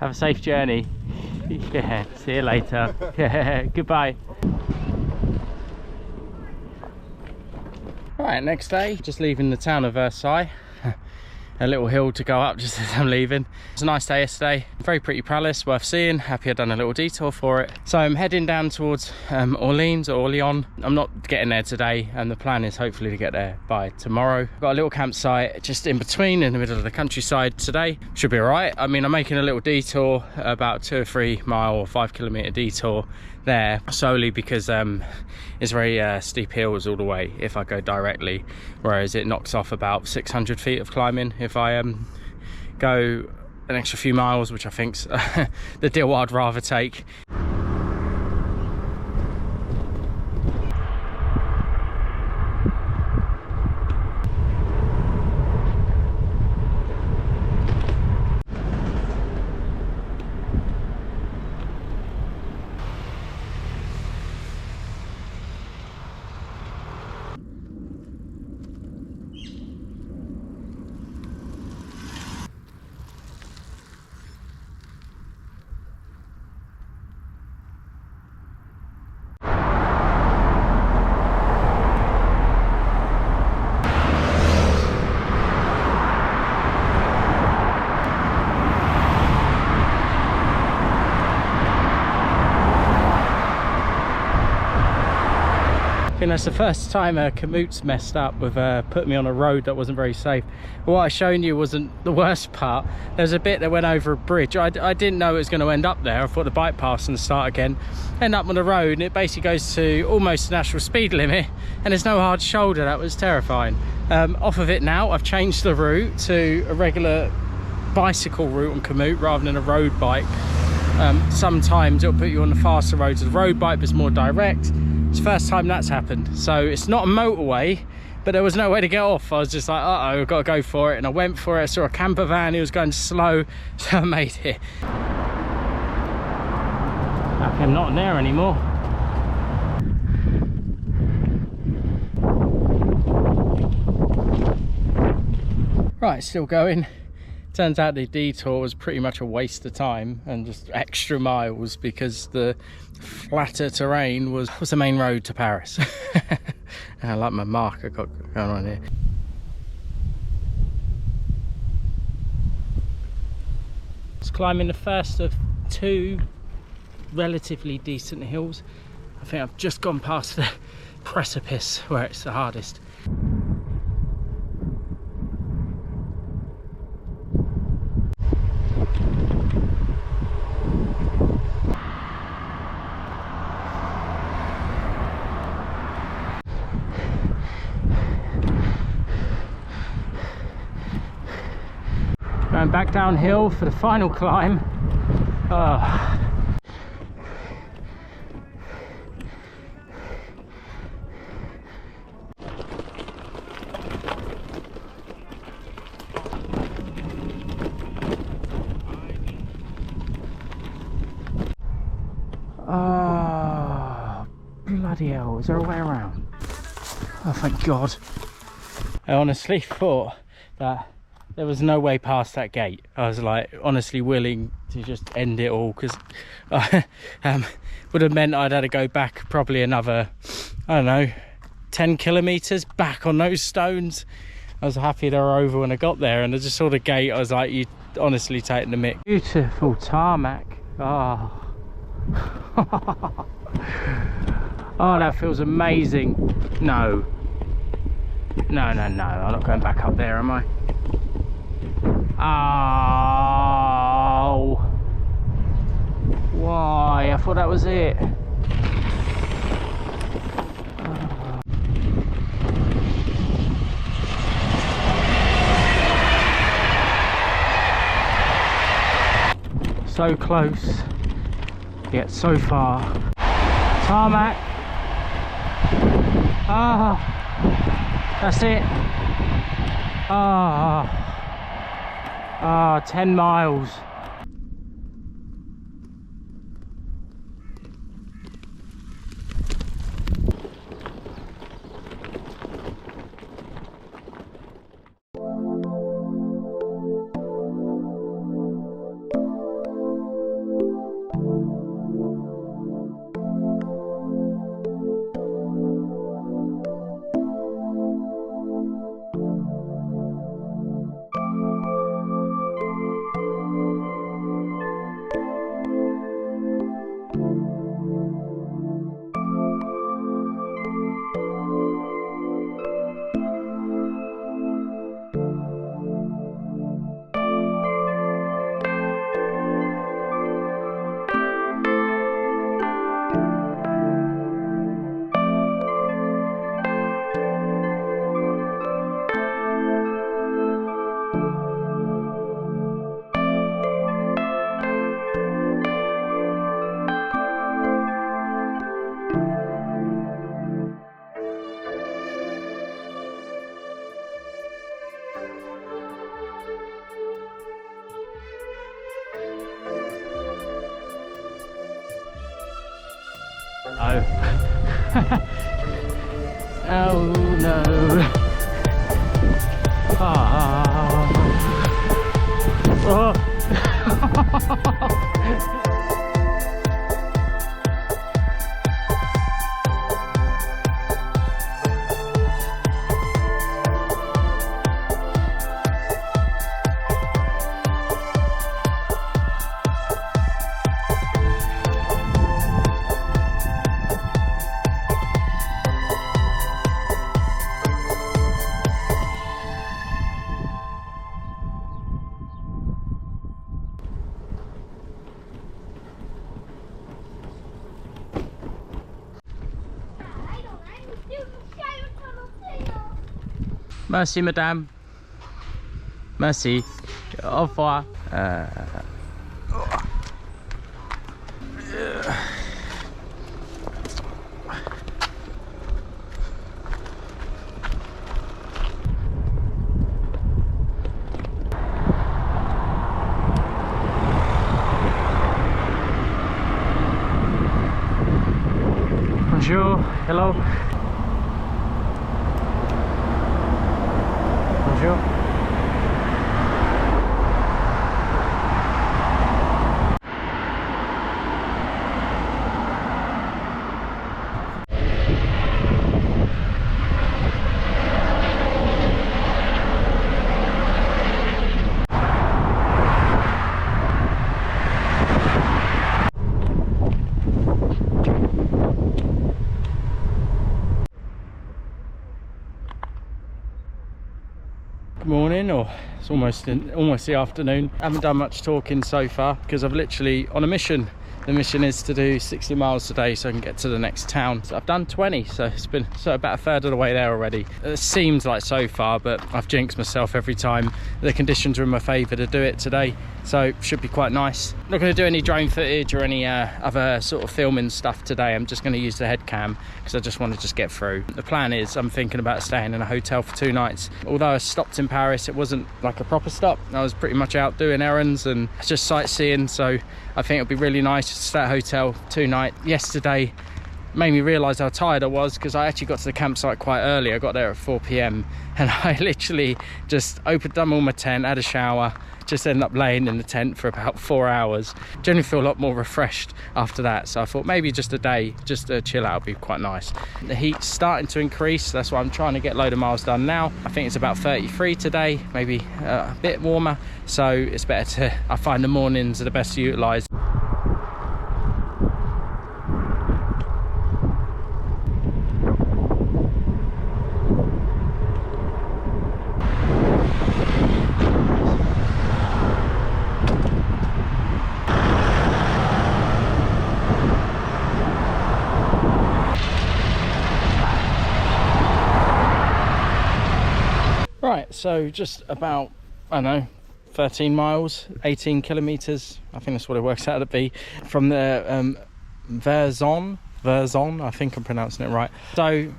Have a safe journey. Yeah, see you later. Goodbye. Right, next day, just leaving the town of Versailles. A little hill to go up just as I'm leaving. It was a nice day yesterday. Very pretty palace, worth seeing. Happy I've done a little detour for it. So I'm heading down towards Orleans or Orleans. I'm not getting there today, and the plan is hopefully to get there by tomorrow. Got a little campsite just in between, in the middle of the countryside today. Should be all right. I mean, I'm making a little detour, about 2 or 3 mile or 5 kilometer detour there, solely because it's very steep hills all the way if I go directly, whereas it knocks off about 600 feet of climbing if I go an extra few miles, which I think's the deal I'd rather take. I think that's the first time Cromac messed up with putting me on a road that wasn't very safe. What I shown you wasn't the worst part. There's a bit that went over a bridge. I didn't know it was going to end up there. I thought the bike pass and start again. End up on the road and it basically goes to almost the national speed limit and there's no hard shoulder. That was terrifying. Off of it now, I've changed the route to a regular bicycle route on Cromac rather than a road bike. Sometimes it'll put you on the faster roads of the road bike, but it's more direct. It's the first time that's happened. So it's not a motorway, but there was no way to get off. I was just like, uh-oh, I've got to go for it. And I went for it. I saw a camper van, he was going slow, so I made it. Okay, I'm not there anymore. Right, still going. Turns out the detour was pretty much a waste of time and just extra miles because the flatter terrain was the main road to Paris. And I like my mark I got going on here. It's climbing the first of 2 relatively decent hills. I think I've just gone past the precipice where it's the hardest. Going back downhill for the final climb. Oh. Oh, bloody hell, is there a way around? Oh, thank God. I honestly thought that there was no way past that gate. I was like honestly willing to just end it all because would have meant I'd had to go back probably another, I don't know, 10 kilometers back on those stones. I was happy they were over when I got there, and I just saw the gate. I was like, you honestly taking the mick. Beautiful tarmac. Oh. Oh, that feels amazing. No, I'm not going back up there, am I? Oh, why? I thought that was it. Oh. So close, yet so far. Tarmac. Ah, that's it. Ah. 10 miles. Uh-oh. Oh no. Ah. Oh. Merci, madame. Merci. Au revoir. Bonjour. Hello. Bonjour. Morning, or it's almost the afternoon. I haven't done much talking so far because I've literally on a mission. The mission is to do 60 miles today so I can get to the next town. So I've done 20, so it's been about a third of the way there already. It seems like so far, but I've jinxed myself every time. The conditions are in my favour to do it today, so it should be quite nice. Not going to do any drone footage or any other sort of filming stuff today. I'm just going to use the head cam because I just want to just get through. The plan is I'm thinking about staying in a hotel for 2 nights. Although I stopped in Paris, it wasn't like a proper stop. I was pretty much out doing errands and just sightseeing, so I think it'll be really nice to stay at a hotel 2 nights. Yesterday made me realise how tired I was because I actually got to the campsite quite early. I got there at 4 p.m. and I literally just done all my tent, had a shower, just ended up laying in the tent for about 4 hours. Generally feel a lot more refreshed after that, so I thought maybe just a day, just to chill out would be quite nice. The heat's starting to increase, that's why I'm trying to get a load of miles done now. I think it's about 33 today, maybe a bit warmer, so it's better I find the mornings are the best to utilise. Right, so just about, I don't know, 13 miles, 18 kilometers, I think that's what it works out to be, from the Vierzon, I think I'm pronouncing it right. So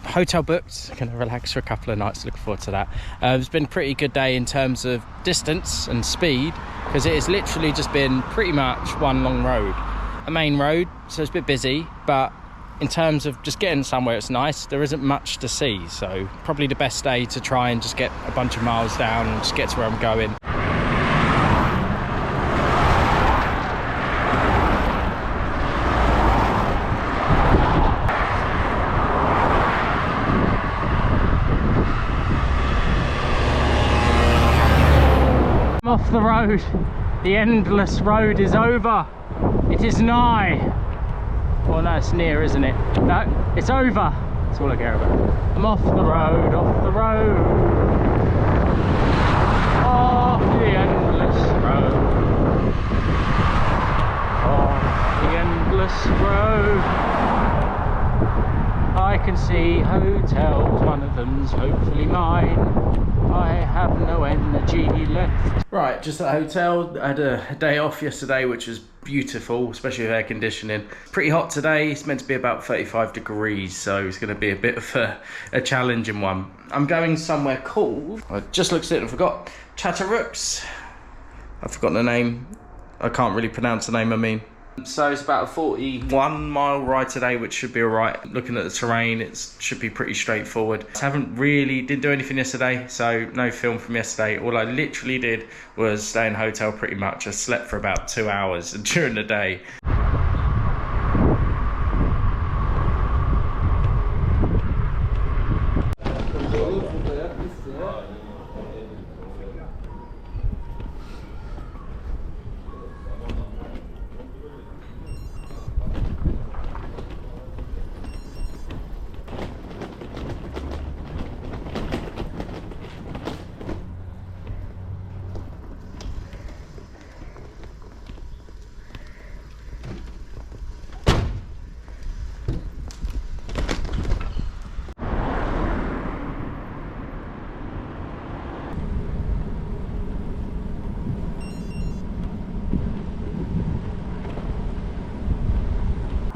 hotel booked, gonna relax for a couple of nights, looking forward to that. It's been a pretty good day in terms of distance and speed, because it has literally just been pretty much one long road, a main road, so it's a bit busy, but in terms of just getting somewhere it's nice. There isn't much to see, so probably the best day to try and just get a bunch of miles down and just get to where I'm going. I'm off the road. The endless road is over. It is nigh. Well, no, it's near, isn't it? No, it's over. That's all I care about. I'm off the road, off the road. Off the endless road. Off the endless road. I can see hotels, one of them's hopefully mine. I have no energy left. Right, just at a hotel. I had a day off yesterday, which was beautiful, especially with air conditioning. Pretty hot today. It's meant to be about 35 degrees, so it's going to be a bit of a challenging one. I'm going somewhere called, I just looked at it and forgot, Chateauroux. I've forgotten the name. I can't really pronounce the name, I mean. So it's about a 41-mile ride today, which should be all right. Looking at the terrain, it should be pretty straightforward. I didn't do anything yesterday, so no film from yesterday. All I literally did was stay in a hotel pretty much. I slept for about 2 hours during the day.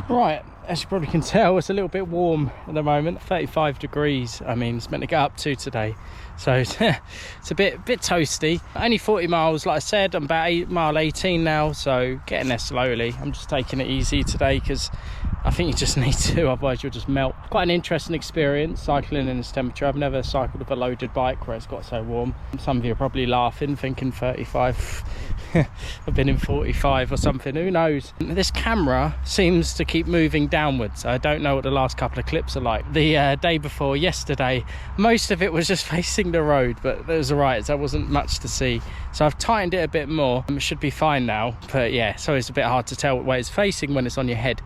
Right, as you probably can tell, it's a little bit warm at the moment. 35 degrees. I mean, it's meant to get up to today, so it's a bit toasty. Only 40 miles, like I said. I'm about mile 18 now, so getting there slowly. I'm just taking it easy today because I think you just need to, otherwise you'll just melt. Quite an interesting experience cycling in this temperature. I've never cycled with a loaded bike where it's got so warm. Some of you are probably laughing, thinking 35. I've been in 45 or something, who knows. This camera seems to keep moving downwards. I don't know what the last couple of clips are like. The day before yesterday, most of it was just facing the road, but it was alright, there wasn't much to see. So I've tightened it a bit more. It should be fine now, but yeah, so it's a bit hard to tell what way it's facing when it's on your head.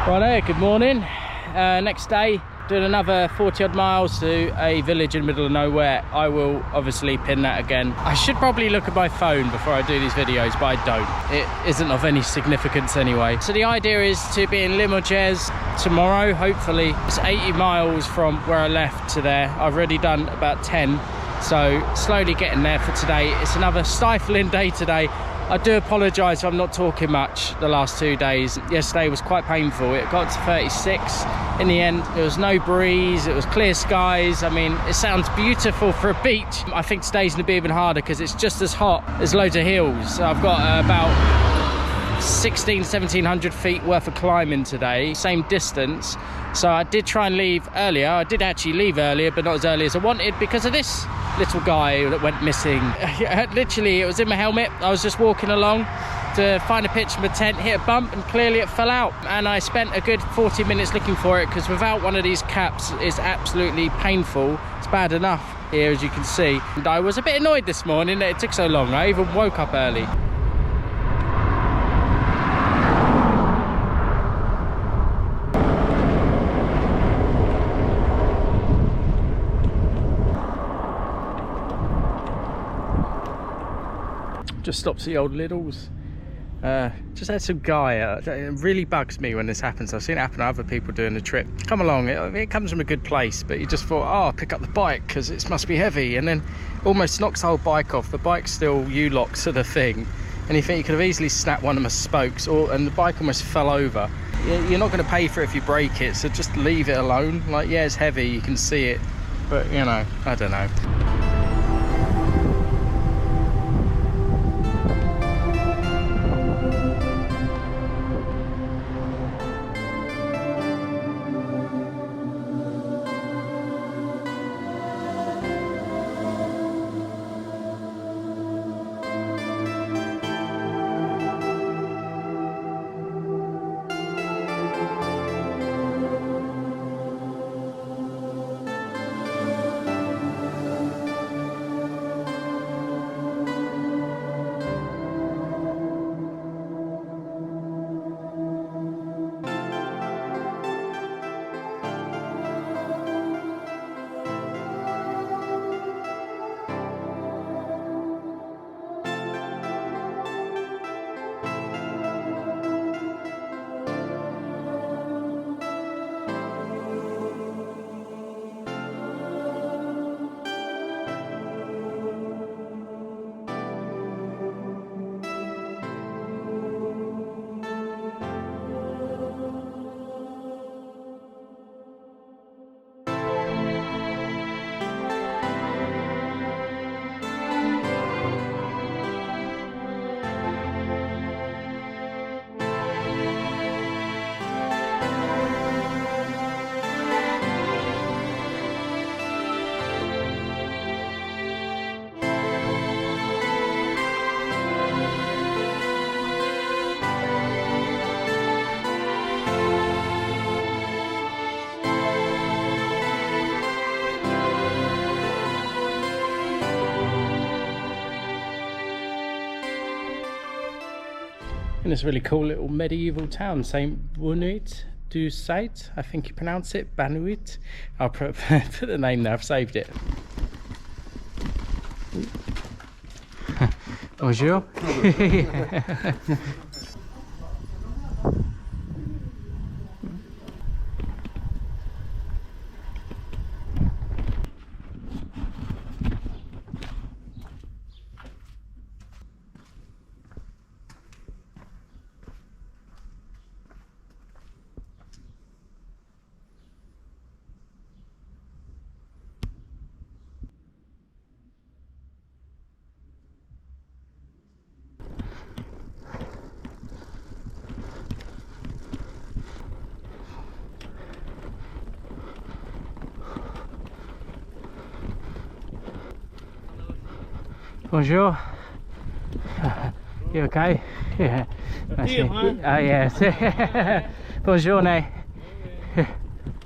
Right, good morning. Next day, doing another 40 odd miles to a village in the middle of nowhere. I will obviously pin that again. I should probably look at my phone before I do these videos, but I don't. It isn't of any significance anyway. So the idea is to be in Limoges tomorrow, hopefully. It's 80 miles from where I left to there. I've already done about 10, so slowly getting there for today. It's another stifling day today. I do apologise if I'm not talking much the last 2 days. Yesterday was quite painful. It got to 36 in the end. There was no breeze, it was clear skies. I mean, it sounds beautiful for a beach. I think today's gonna be even harder because it's just as hot. There's loads of hills. I've got about 1700 feet worth of climbing today, same distance. So I did try and leave earlier. I did actually leave earlier, but not as early as I wanted because of this little guy that went missing. Literally, it was in my helmet. I was just walking along, to find a pitch from a tent, hit a bump, and clearly it fell out. And I spent a good 40 minutes looking for it, because without one of these caps, it's absolutely painful. It's bad enough here, as you can see. And I was a bit annoyed this morning that it took so long. I even woke up early. Just stopped at the old Lidl's. Just had some guy. It really bugs me when this happens. I've seen it happen to other people doing the trip. Come along, it comes from a good place, but you just thought, oh, I'll pick up the bike because it must be heavy, and then almost knocks the whole bike off. The bike's still U-locked to the thing, and you think you could have easily snapped one of my spokes, and the bike almost fell over. You're not going to pay for it if you break it, so just leave it alone. Like, yeah, it's heavy, you can see it, but you know, I don't know. In this really cool little medieval town, St. Benoît du Site, I think you pronounce it, Benoît. I'll put the name there, I've saved it. Bonjour. Bonjour. You okay? Yeah. Nice to meet you. Oh yes. Bonjour.